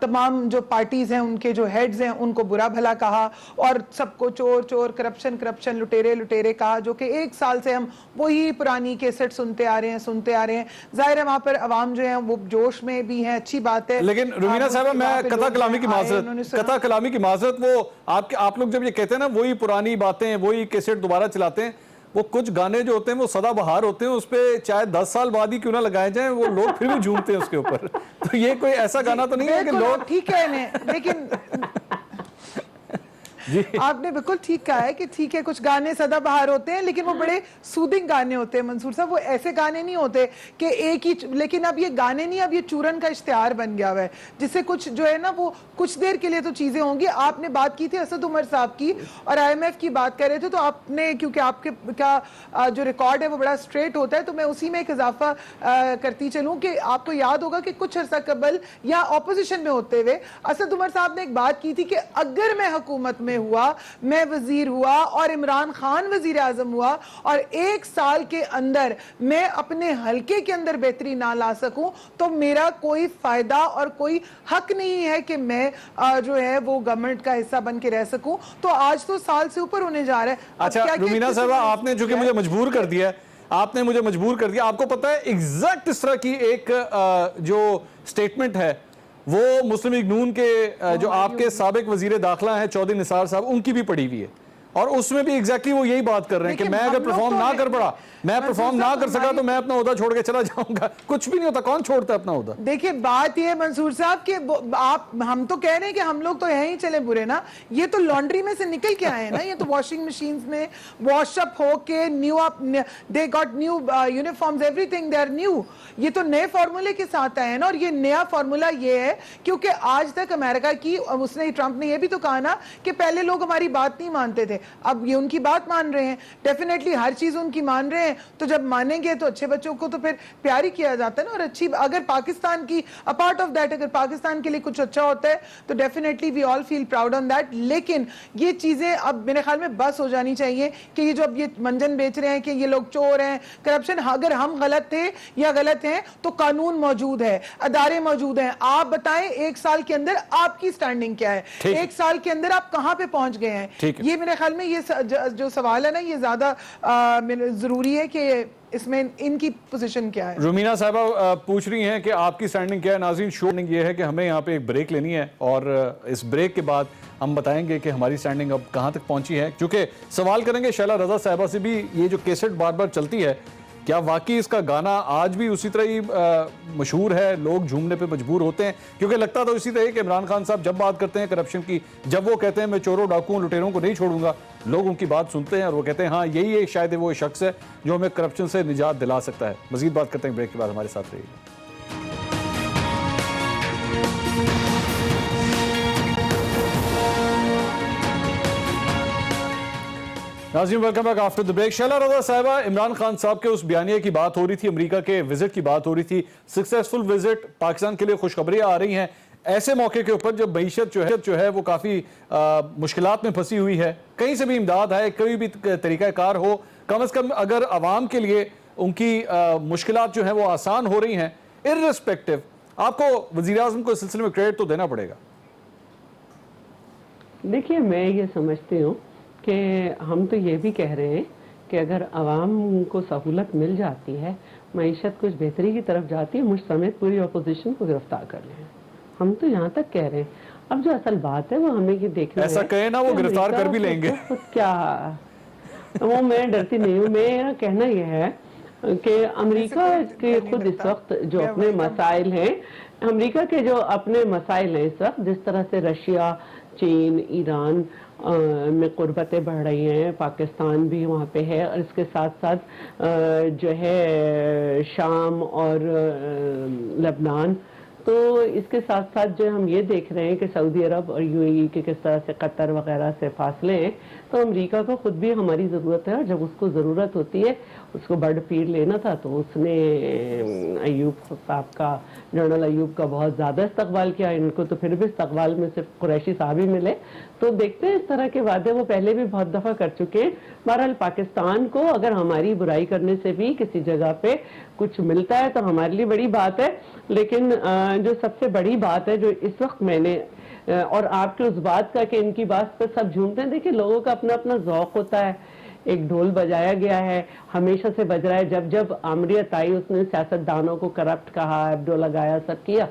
C: तमाम जो पार्टीज़ हैं उनके जो हेड्स हैं उनको बुरा भला कहा और सबको चोर चोर, करप्शन करप्शन, लुटेरे लुटेरे कहा, जो कि एक साल से हम वही पुरानी केसेट सुनते आ रहे हैं। जाहिर है वहां पर अवाम जो है वो जोश में भी है, अच्छी बात है।
A: लेकिन रुमीना साहब, मैं कथा कलामी की माजरत, वो आप लोग जब ये कहते हैं ना वही पुरानी बातें वही केसेट दोबारा चलाते हैं, वो कुछ गाने जो होते हैं वो सदाबहार होते हैं, उस पे चाहे 10 साल बाद ही क्यों ना लगाए जाएं वो लोग फिर भी झूमते हैं उसके ऊपर। तो ये कोई ऐसा गाना तो नहीं है कि लोग,
C: ठीक है लेकिन आपने बिल्कुल ठीक कहा है कि ठीक है कुछ गाने सदाबहार होते हैं लेकिन वो बड़े सूदिंग गाने होते हैं मंसूर साहब, वो ऐसे गाने नहीं होते कि एक ही, लेकिन अब ये गाने नहीं, अब ये चूरन का इश्तिहार बन गया हुआ है जिससे कुछ जो है ना वो कुछ देर के लिए तो चीजें होंगी। आपने बात की थी असद उमर साहब की और IMF की बात कर रहे थे, तो आपने, क्योंकि आपके का जो रिकॉर्ड है वो बड़ा स्ट्रेट होता है, तो मैं उसी में एक इजाफा करती चलूँ कि आपको याद होगा कि कुछ अर्सा कबल या ऑपोजिशन में होते हुए असद उमर साहब ने एक बात की थी कि अगर मैं हुकूमत में हुआ, मैं वजीर हुआ और इमरान खान वजीर आजम हुआ और 1 साल के अंदर मैं अपने हलके के अंदर बेहतरी ना ला सकूं तो मेरा कोई फायदा और कोई हक नहीं है कि मैं जो है वो गवर्नमेंट का हिस्सा बन के रह सकूं। तो आज तो साल से ऊपर होने जा रहा है।
A: अच्छा रुमीना साहब, आपने जो कि मुझे मजबूर कर दिया, आपको पता है एग्जैक्ट इस तरह की एक जो स्टेटमेंट है वो मुस्लिम लीग नून के जो आपके साबिक वजीर दाखिला हैं चौधरी निसार साहब, उनकी भी पड़ी हुई है और उसमें भी एग्जैक्टली वो यही बात कर रहे हैं कि मैं अगर परफॉर्म ना कर पड़ा, मैं परफॉर्म ना कर सका तो मैं अपना ओहदा छोड़ के चला जाऊंगा। कुछ भी नहीं होता, कौन छोड़ता है अपना ओहदा? देखिए
C: बात ये है मंसूर साहब कि आप, हम तो कह रहे हैं कि हम लोग तो यहीं चले बुरे ना, ये तो लॉन्ड्री में से निकल के आए ना, ये तो वॉशिंग मशीन में वॉश अप होके new up, they got new uniforms, everything they are new. ये तो नए फॉर्मूले के साथ आए हैं ना, और ये नया फॉर्मूला ये है क्योंकि आज तक अमेरिका की, उसने, ट्रंप ने ये भी तो कहा ना कि पहले लोग हमारी बात नहीं मानते थे, अब ये उनकी बात मान रहे हैं, डेफिनेटली हर चीज उनकी मान रहे हैं। तो जब मानेंगे तो अच्छे बच्चों को तो फिर प्यार ही किया जाता है ना, और अच्छी, अगर पाकिस्तान की अपार्ट ऑफ दैट अगर पाकिस्तान के लिए कुछ अच्छा होता है तो definitely we all feel proud on that. लेकिन ये चीजें अब मेरे ख्याल में बस हो जानी चाहिए कि ये जो अब ये मंजन बेच रहे हैं कि ये लोग चोर हैं, करप्शन, अगर हम गलत थे या गलत हैं तो कानून मौजूद है, अदारे मौजूद हैं। आप बताएं 1 साल के अंदर आपकी स्टैंडिंग क्या है, 1 साल के अंदर आप कहां पे पहुंच गए हैं? ये मेरे ख्याल में ये जो सवाल है ना, ये ज्यादा जरूरी है कि इसमें इनकी पोजीशन क्या है।
A: रुमीना साहबा पूछ रही हैं कि आपकी स्टैंडिंग क्या है। नाज़रीन, स्टैंडिंग ये है कि हमें यहाँ पे एक ब्रेक लेनी है और इस ब्रेक के बाद हम बताएंगे कि हमारी स्टैंडिंग अब कहाँ तक पहुंची है, क्योंकि सवाल करेंगे शैला रजा साहिबा से भी, ये जो कैसेट बार बार चलती है क्या वाकई इसका गाना आज भी उसी तरह ही मशहूर है, लोग झूमने पे मजबूर होते हैं? क्योंकि लगता तो इसी तरह कि इमरान खान साहब जब बात करते हैं करप्शन की, जब वो कहते हैं मैं चोरों डाकुओं लुटेरों को नहीं छोड़ूंगा, लोग उनकी बात सुनते हैं और वो कहते हैं हाँ यही एक शायद वो शख्स है जो हमें करप्शन से निजात दिला सकता है। मजीद बात करते हैं ब्रेक के बाद, हमारे साथ रहिए। ناظرین welcome back after the break. Sheila Raza صاحبہ, عمران خان صاحب کے اس بیانیے کی بات ہو رہی تھی, امریکہ کے وزٹ کی بات ہو رہی تھی, سکسیسفل وزٹ, پاکستان کے لیے خوشخبریاں آ رہی ہیں ایسے موقع کے اوپر جب معیشت جو ہے وہ کافی مشکلات میں پھنسی ہوئی ہے, کہیں سے بھی امداد ہے, کوئی بھی طریقہ کار ہو, کم از کم اگر عوام کے لیے ان کی مشکلات جو ہیں وہ آسان ہو رہی ہیں, ارریسپیکٹو آپ کو وزیر اعظم کو اس سلسلے میں کریڈٹ تو دینا پڑے گا.
D: دیکھیے میں یہ سمجھتی ہوں کہ ہم تو یہ بھی کہہ رہے ہیں کہ اگر عوام کو سہولت مل جاتی ہے, معیشت کچھ بہتری کی طرف جاتی ہے, مجھ سمیت پوری اپوزیشن کو گرفتار کر لیں, ہم تو یہاں تک کہہ رہے ہیں. اب جو اصل بات ہے وہ ہمیں یہ دیکھنا ہے,
A: ایسا کہیں نا وہ گرفتار کر بھی لیں گے.
D: کیا وہ میں ڈرتی نہیں ہوں, میرا کہنا یہ ہے کہ امریکہ کے خود اس وقت جو اپنے مسائل ہیں, امریکہ کے جو اپنے مسائل ہیں اس وقت, جس طرح سے رشیا, چین, ایران میں قربتیں بڑھ رہی ہیں, پاکستان بھی وہاں پہ ہے, اور اس کے ساتھ ساتھ جو ہے شام اور لبنان, تو اس کے ساتھ ساتھ جو ہم یہ دیکھ رہے ہیں کہ سعودی عرب اور یو اے ای کے کس طرح سے قطر وغیرہ سے فاصلے ہیں, تو امریکہ کو خود بھی ہماری ضرورت ہے, اور جب اس کو ضرورت ہوتی ہے, اس کو برڈ پیر لینا تھا تو اس نے ایوب صاحب کا, جنرل ایوب کا بہت زیادہ استقبال کیا, ان کو تو پھر بھی استقبال میں صرف قریشی صاحب ہی ملے. تو دیکھتے ہیں اس طرح کے وعدے وہ پہلے بھی بہت دفعہ کر چکے ہیں. بہرحال پاکستان کو اگر ہماری برائی کرنے سے بھی کسی جگہ پہ کچھ ملتا ہے تو ہمارے لیے بڑی بات ہے, لیکن جو سب سے بڑی بات ہے جو اس وقت میں نے, اور آپ کے اس بات کا کہ ان کی بات پر سب جھومتے ہیں, دیکھیں لوگوں کا اپنا اپنا ذوق ہوتا ہے. ایک ڈھول بجایا گیا ہے, ہمیشہ سے بج رہا ہے, جب جب آمریت آئی اس نے سیاستدانوں کو کرپٹ کہا, ایبڈو لگایا, سب کیا,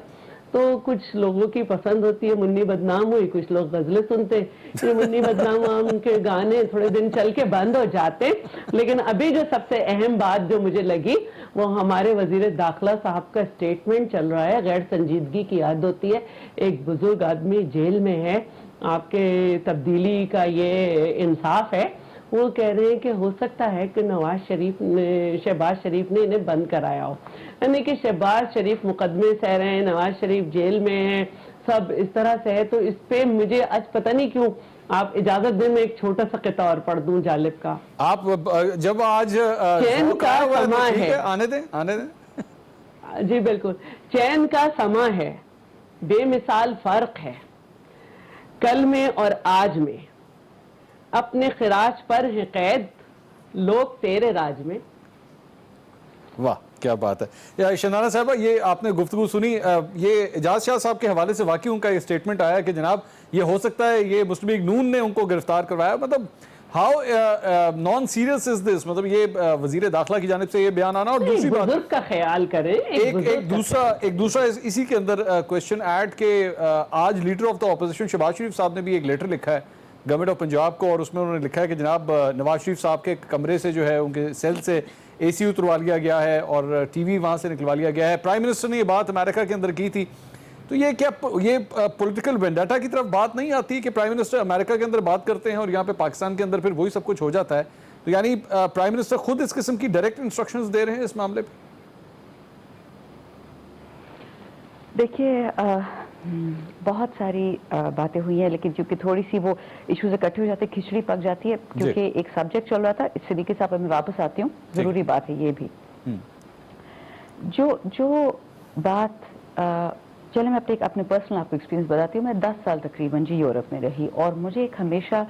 D: تو کچھ لوگوں کی پسند ہوتی ہے منی بدنام ہوئی, کچھ لوگ غزلیں سنتے, یہ منی بدنام کے گانے تھوڑے دن چل کے بند ہو جاتے. لیکن ابھی جو سب سے اہم بات جو مجھے لگی وہ ہمارے وزیر داخلہ صاحب کا اسٹیٹمنٹ چل رہا ہے. غیر سنجیدگی کی یاد ہوتی ہے, ایک بزرگ آدمی جیل میں ہے, آپ کے تبدیلی کا یہ انصاف ہے, وہ کہہ رہے ہیں کہ ہو سکتا ہے کہ شہباز شریف نے انہیں بند کرایا ہو, یعنی کہ شہباز شریف مقدمے سہ رہے ہیں, نواز شریف جیل میں ہیں, سب اس طرح سے ہے. تو اس پہ مجھے آج پتہ نہیں کیوں, آپ اجازت دیں میں ایک چھوٹا سا قطعہ اور پڑھ دوں جالب کا.
A: آپ جب آج
D: چین کا سما ہے,
A: آنے دیں.
D: جی بالکل, چین کا سما ہے, بے مثال فرق ہے کل میں اور آج میں, اپنے خراج پر ہیں قید لوگ تیرے راج میں.
A: واہ کیا بات ہے. شنانہ صاحبہ, یہ آپ نے گفتگو سنی, یہ اعجاز شاہ صاحب کے حوالے سے واقعی ان کا یہ اسٹیٹمنٹ آیا کہ جناب یہ ہو سکتا ہے یہ مسلم لیگ نون نے ان کو گرفتار کروایا. مطلب ہاؤ نان سیریس از دس, مطلب یہ وزیر داخلہ کی جانب سے یہ بیان آنا. اور دوسری بات
D: بزرگ کا خیال کریں,
A: ایک دوسرا اسی کے اندر کوشچن ایڈ کہ آج leader of the opposition Shahbaz Sharif صاحب نے بھی ایک لیٹر لکھا ہے گورنمنٹ آف پنجاب کو, اور اس میں انہوں نے لکھا ہے کہ جناب نواز شریف صاحب کے کمرے سے جو ہے ان کے سیل سے اے سی اتروا لیا گیا ہے اور ٹی وی وہاں سے نکلوا لیا گیا ہے. پرائم منسٹر نے یہ بات امریکہ کے اندر کی تھی, تو یہ کیا یہ پولیٹیکل وینڈیٹا کی طرف بات نہیں آتی کہ پرائم منسٹر امریکہ کے اندر بات کرتے ہیں اور یہاں پہ پاکستان کے اندر پھر وہی سب کچھ ہو جاتا ہے؟ تو یعنی پرائم منسٹر خود اس قسم کی ڈائریکٹ انسٹرکشنز دے رہے ہیں اس معاملے پہ.
B: دیکھیے بہت ساری باتیں ہوئی ہیں, لیکن چونکہ تھوڑی سی وہ ایشوز اکٹھے ہو جاتے ہیں, کھچڑی پک جاتی ہے, کیونکہ ایک سبجیکٹ چل رہا تھا. اس طریقے سے میں واپس آتی ہوں, ضروری بات ہے یہ بھی. جو بات, چلے میں اپنے پرسنل آپ کو ایکسپیرینس بتاتی ہوں. میں 10 سال تقریباً یورپ میں رہی, اور مجھے ایک ہمیشہ,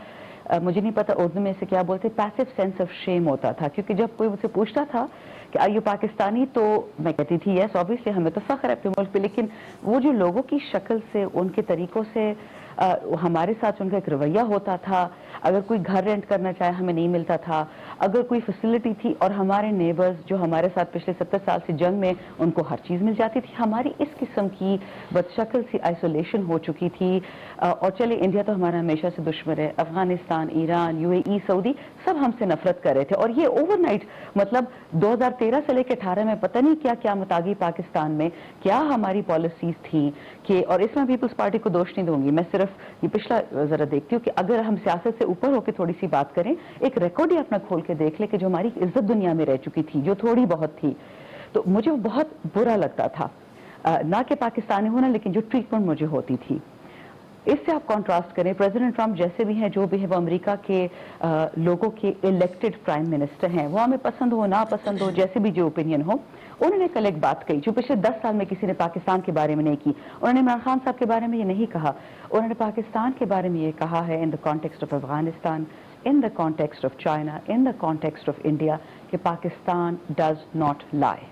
B: مجھے نہیں پتا اردو میں سے کیا بولتے, پیسو سینس آف شیم ہوتا تھا. کیونکہ جب کوئی مجھ سے پوچھتا تھا کہ آر یو پاکستانی, تو میں کہتی تھی یس اوبویسلی, ہمیں تو فخر ہے اپنے ملک پہ. لیکن وہ جو لوگوں کی شکل سے, ان کے طریقوں سے ہمارے ساتھ ان کا ایک رویہ ہوتا تھا. اگر کوئی گھر رینٹ کرنا چاہے ہمیں نہیں ملتا تھا, اگر کوئی فیسلٹی تھی, اور ہمارے نیبرز جو ہمارے ساتھ پچھلے 70 سال سے جنگ میں, ان کو ہر چیز مل جاتی تھی. ہماری اس قسم کی بدشکل سی آئسولیشن ہو چکی تھی. اور چلے انڈیا تو ہمارا ہمیشہ سے دشمن ہے, افغانستان, ایران, یو اے ای, سعودی, سب ہم سے نفرت کر رہے تھے. اور یہ اوور نائٹ, مطلب 2013 سے لے کے 18 میں پتہ نہیں کیا کیا متاغی پاکستان میں کیا ہماری پالیسیز تھیں کہ, اور اس میں پیپلز پارٹی کو دوش نہیں دوں گی, میں صرف یہ پچھلا ذرا دیکھتی ہوں کہ اگر ہم سیاست سے اوپر ہو کے تھوڑی سی بات کریں, ایک ریکارڈ ہی اپنا کھول کے دیکھ لے کہ جو ہماری عزت دنیا میں رہ چکی تھی, جو تھوڑی بہت تھی, تو مجھے وہ بہت برا لگتا تھا. نہ کہ پاکستانی ہونا, لیکن جو ٹریٹمنٹ مجھے ہوتی تھی. इससे आप कॉन्ट्रास्ट करें, प्रेसिडेंट ट्रंप जैसे भी हैं, जो भी है, वो अमेरिका के लोगों के इलेक्टेड प्राइम मिनिस्टर हैं, वो हमें पसंद हो ना पसंद हो, जैसे भी जो ओपिनियन हो। उन्होंने कल एक बात कही जो पिछले 10 साल में किसी ने पाकिस्तान के बारे में नहीं की। उन्होंने इमरान खान साहब के बारे में ये नहीं कहा, उन्होंने पाकिस्तान के बारे में ये कहा है in the context of Afghanistan, in the context of China, in the context of India, कि पाकिस्तान डज नॉट लाई।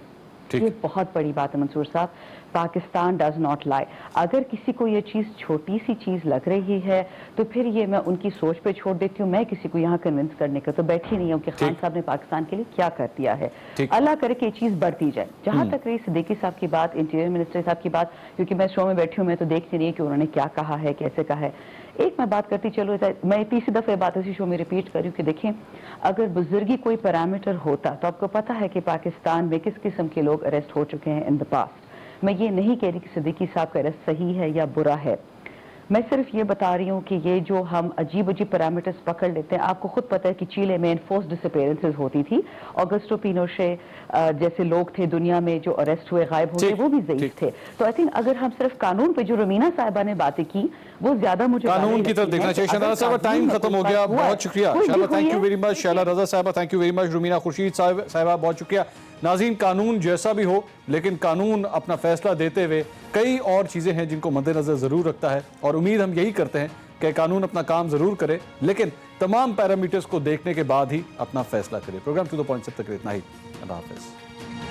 B: ये बहुत बड़ी बात है मंसूर साहब, पाकिस्तान डज नॉट लाई। अगर किसी को ये चीज़ छोटी सी चीज़ लग रही है तो फिर ये मैं उनकी सोच पे छोड़ देती हूँ। मैं किसी को यहाँ कन्विंस करने का तो बैठी नहीं हूँ कि खान साहब ने पाकिस्तान के लिए क्या कर दिया है। अल्लाह करे कि ये चीज़ बढ़ती जाए। जहाँ तक रही सिद्दीकी साहब की बात, इंटीरियर मिनिस्टर साहब की बात, क्योंकि मैं शो में बैठी हूँ, मैं तो देखती नहीं कि उन्होंने क्या कहा है, कैसे कहा है। एक मैं बात करती चलो, मैं तीसरी दफ़े बात इसी शो में रिपीट कर रही हूँ कि देखें, अगर बुजुर्गी कोई पैरामीटर होता तो आपको पता है कि पाकिस्तान में किस किस्म के लोग अरेस्ट हो चुके हैं इन द पास्ट। मैं ये नहीं कह रही कि सिद्दीकी साहब का अरेस्ट सही है या बुरा है, मैं सिर्फ ये बता रही हूँ कि ये जो हम अजीब अजीब पैरामीटर्स पकड़ लेते हैं, आपको खुद पता है कि चिले में एनफोर्स्ड डिसअपीयरेंसेस होती थी। ऑगस्टो पिनोशे जैसे लोग थे दुनिया में जो अरेस्ट हुए, गायब हो गए, वो भी ज़ईफ थे। तो आई थिंक अगर हम सिर्फ कानून पे जो रमीना साहिबा ने बातें की वो ज्यादा मुझे
A: कानून की तरफ देखना चाहिए। शहला साहब, टाइम खत्म हो गया, बहुत शुक्रिया Shahla, thank you very much. Shahla Raza साहबा, thank you very much. Rumina Khurshid साहिबा, बहुत शुक्रिया। नाज़रीन, कानून जैसा भी हो, लेकिन कानून अपना फैसला देते हुए कई और चीज़ें हैं जिनको मद्देनज़र ज़रूर रखता है, और उम्मीद हम यही करते हैं कि कानून अपना काम ज़रूर करे, लेकिन तमाम पैरामीटर्स को देखने के बाद ही अपना फैसला करे। प्रोग्राम टू द पॉइंट से तक इतना ही। अल्लाह हाफ़िज़।